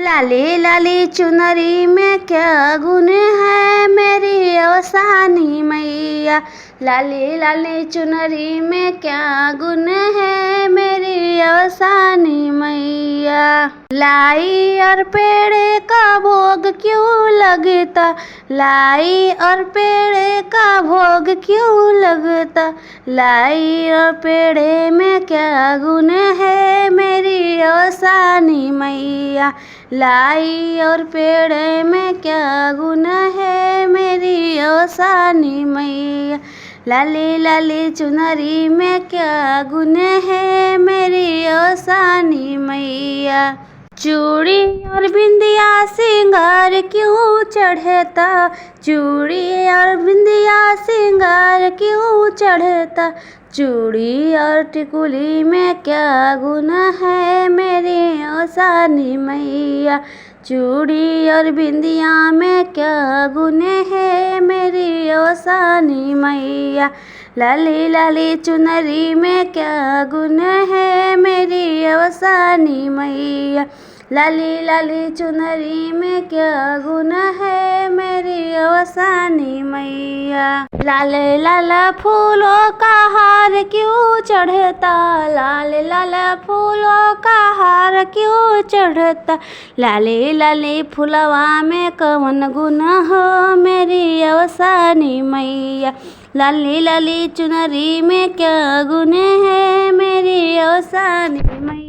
लाली लाली चुनरी में क्या गुण है मेरी अवसानी मैया। लाली लाली चुनरी में क्या गुण है मेरी अवसानी मैया। लाई और पेड़े का भोग क्यों लगता, लाई और पेड़े का भोग क्यों लगता। लाई और पेड़े में क्या गुण है मेरी अवसानी मैया। लाई और पेड़े में क्या गुण है मेरी अवसानी मैया। लाली लाली चुनरी में क्या गुण है मेरी अवसानी मैया। चूड़ी और बिंदिया सिंगार क्यों चढ़ता, चूड़ी और बिंदिया सिंगार क्यों चढ़ता। चूड़ी और टिकुली में क्या गुण है मेरी अवसानी मैया। चूड़ी और बिंदिया में क्या गुण है मेरी अवसानी मैया। लाली लाली चुनरी में क्या गुण है मेरी अवसानी मैया। लाली लाली चुनरी में क्या गुण है मेरी अवसानी मैया। लाल लाल फूलों का हार क्यों चढ़ता, लाल लाल फूलों का हार क्यों चढ़ता। लाली लाली फुलवा में कौन गुण हो मेरी अवसानी मैया। लाली लाली चुनरी में क्या गुण है मेरी अवसानी मैया।